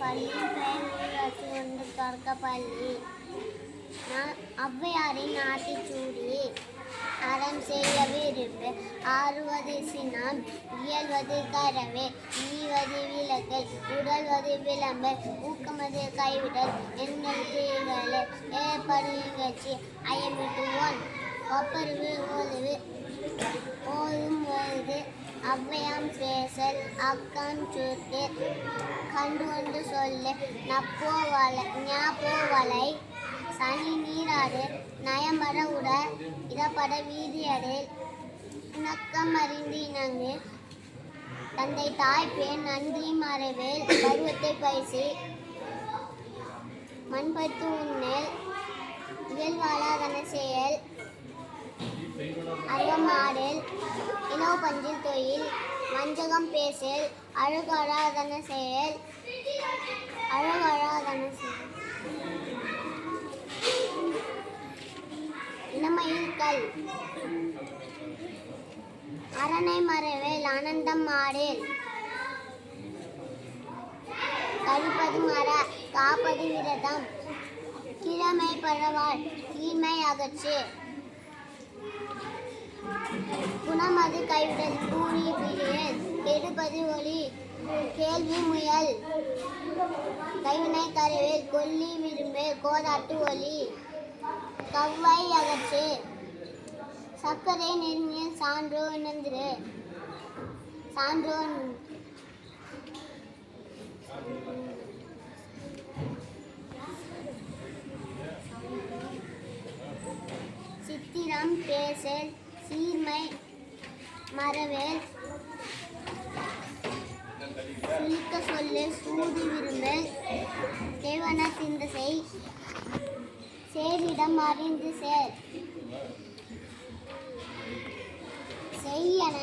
பள்ளியின் பெயர் ஊராட்சி ஒன்று தொடக்கப்பள்ளி. ஔவையாரின் ஆத்திச்சூடி. அறம் செய்ய விரும்பு ஆறுவது சினம் இயல்வது கரவே ஈவது விளக்கல் உடல்வது விளம்பல் ஊக்கமது கைவிடல் எண்ணல் தீகளே ஏற்படு நிகழ்ச்சி அயமிட்டு ஒன் ஒப்பருவு ஓதுவு ஓதும் ஓது ஔவையாம் பேசல் அக்கான் சுட்டு கண்டு கொண்டு சொல்லு ஞாபோவலை சனி நீராடு நயம்பட உட இடப்பட வீதியடு இணக்கம் அறிந்து இணங்கு தந்தை தாய் பேன் நன்றி மறைவேல் பருவத்தை பயிற்சி மண்பத்து உண்ணல் இயல்வாளாதன செயல் அறமாடல் இனவு பஞ்சில் தொழில் வஞ்சகம் பேசல் அழகழாதன செயல் இளமையில் கல் அரணை மறைவேல் ஆனந்தம் ஆடேல் கழிப்பது மர காப்பது விரதம் கிழமை பரவாள் தீமை அகற்று குணமது கைவிடல் கூறி பிரியல் கெடுப்பது ஒளி கேள்வி முயல் கைவினை கருவேல் கொல்லி விரும்பு கோதாட்டு ஒளி கவ்வை அகற்று சர்க்கரை நெருங்கிய சான்றோ இணைந்திரு சான்றோன் சித்திரம் பேசல் சீர்மை மறவேல் சுழிக்க சொல்லு சூது விரும்பல் தேவன சிந்த செய் சேரிடம் அறிந்து செய்யன